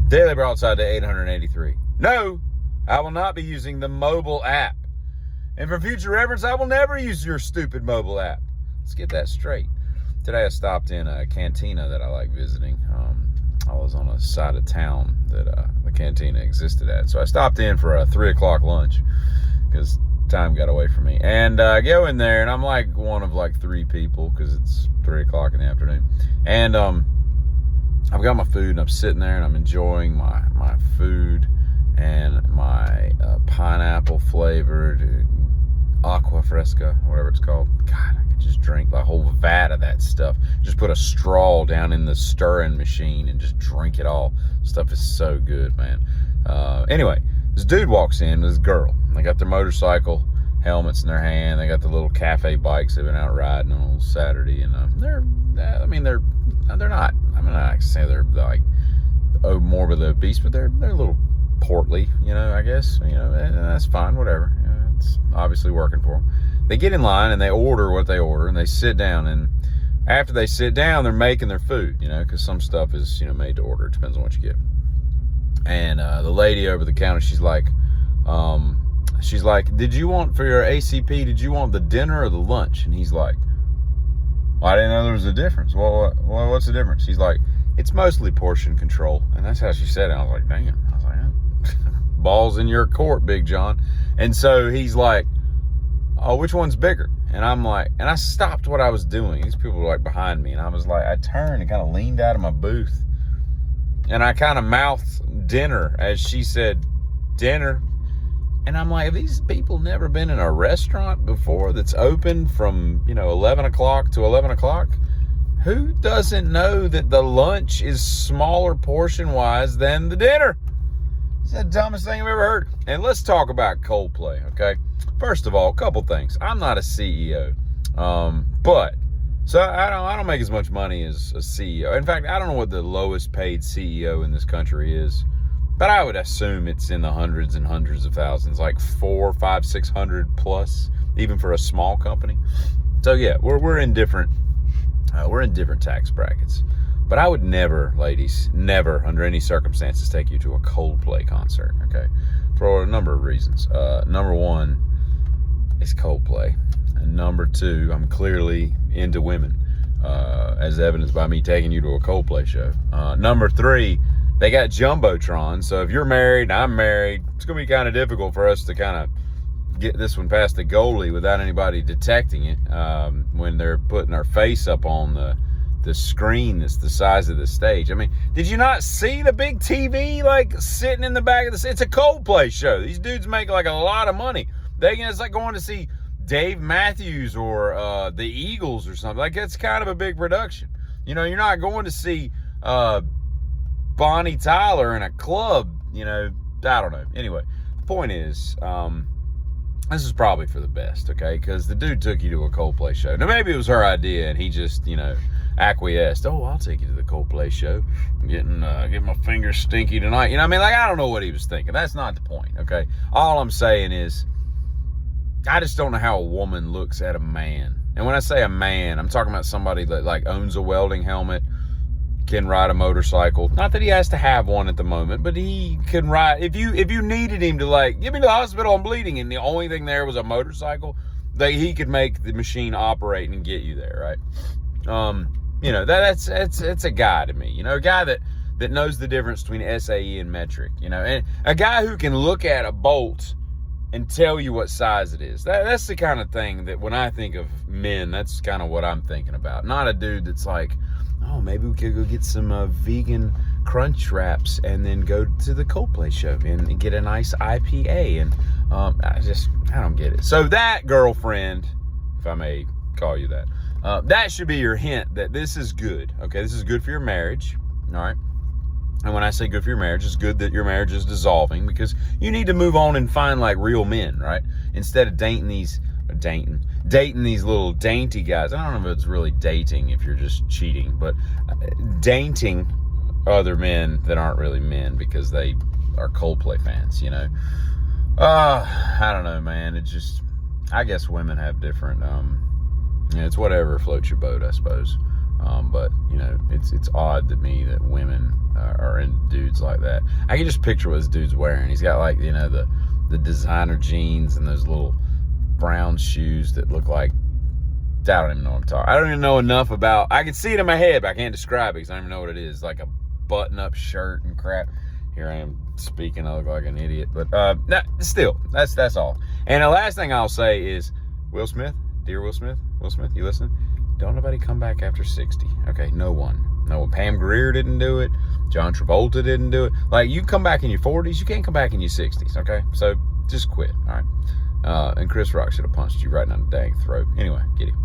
Daily Broadside to 883. No, I will not be using the mobile app. And for future reference, I will never use your stupid mobile app. Let's get that straight. Today I stopped in a cantina that I like visiting. I was on a side of town that the cantina existed at. So I stopped in for a 3 o'clock lunch because time got away from me. And I go in there and I'm like one of like 3 people because it's 3 o'clock in the afternoon. And I've got my food and I'm sitting there and I'm enjoying my food and my pineapple flavored aqua fresca, whatever it's called. God, I could just drink the whole vat of that stuff. Just put a straw down in the stirring machine and just drink it all. Stuff is so good, man. Anyway, this dude walks in, this girl. They got their motorcycle helmets in their hand. They got the little cafe bikes they've been out riding on old Saturday. And they're not. I mean, I can say they're like morbidly obese, but they're a little portly, I guess, and that's fine, whatever. It's obviously working for them. They get in line and they order what they order and they sit down, and after they sit down, they're making their food, because some stuff is, made to order. It depends on what you get. And the lady over the counter, she's like, did you want for your ACP, did you want the dinner or the lunch? And he's like, well, I didn't know there was a difference. Well, what's the difference? He's like, it's mostly portion control. And that's how she said it. I was like, damn. I was like, balls in your court, Big John. And so he's like, oh, which one's bigger? And I'm like, and I stopped what I was doing. These people were like behind me. And I was like, I turned and kind of leaned out of my booth. And I kind of mouthed dinner as she said dinner. And I'm like, have these people never been in a restaurant before that's open from, 11 o'clock to 11 o'clock? Who doesn't know that the lunch is smaller portion-wise than the dinner? It's the dumbest thing I've ever heard. And let's talk about Coldplay, okay? First of all, a couple things. I'm not a CEO, so I don't make as much money as a CEO. In fact, I don't know what the lowest paid CEO in this country is, but I would assume it's in the hundreds and hundreds of thousands, like 400, 500, 600 plus, even for a small company. So yeah, we're in different tax brackets. But I would never, ladies, never under any circumstances take you to a Coldplay concert, okay? For a number of reasons. Number one, it's Coldplay. And number two, I'm clearly into women, as evidenced by me taking you to a Coldplay show. Number three, they got Jumbotron, so if you're married and I'm married, it's going to be kind of difficult for us to kind of get this one past the goalie without anybody detecting it when they're putting our face up on the screen that's the size of the stage. I mean, did you not see the big TV like sitting in the back of the... It's a Coldplay show. These dudes make like a lot of money. It's like going to see Dave Matthews or the Eagles or something. Like, that's kind of a big production. You're not going to see Bonnie Tyler in a club, I don't know. Anyway, the point is, this is probably for the best, okay? Because the dude took you to a Coldplay show. Now, maybe it was her idea, and he just, acquiesced. Oh, I'll take you to the Coldplay show. I'm getting my fingers stinky tonight. I don't know what he was thinking. That's not the point, okay? All I'm saying is, I just don't know how a woman looks at a man. And when I say a man, I'm talking about somebody that, like, owns a welding helmet, can ride a motorcycle. Not that he has to have one at the moment, but he can ride. If you needed him to, like, get me to the hospital, I'm bleeding, and the only thing there was a motorcycle, he could make the machine operate and get you there, right? That's a guy to me. A guy that knows the difference between SAE and metric. And a guy who can look at a bolt and tell you what size it is. That's the kind of thing that when I think of men, that's kind of what I'm thinking about. Not a dude that's like, oh, maybe we could go get some vegan crunch wraps and then go to the Coldplay show and get a nice IPA. And I don't get it. So that, girlfriend, if I may call you that, that should be your hint that this is good. Okay, this is good for your marriage. All right. And when I say good for your marriage, it's good that your marriage is dissolving because you need to move on and find like real men, right? Instead of dating these little dainty guys. I don't know if it's really dating if you're just cheating, but dating other men that aren't really men because they are Coldplay fans, I don't know, man. It's just, I guess women have different, it's whatever floats your boat, I suppose. But you know, it's odd to me that women are into dudes like that. I can just picture what this dude's wearing. He's got like, you know, the designer jeans and those little brown shoes that look like, I don't even know what I'm talking. I don't even know enough about. I can see it in my head, but I can't describe it because I don't even know what it is. Like a button-up shirt and crap. Here I am speaking. I look like an idiot, but still, that's all. And the last thing I'll say is, Will Smith, dear Will Smith, you listen? Don't nobody come back after 60. Okay, no one. Pam Grier didn't do it. John Travolta didn't do it. Like, you come back in your 40s, you can't come back in your 60s. Okay, so just quit. All right. And Chris Rock should have punched you right down the dang throat. Anyway, get him.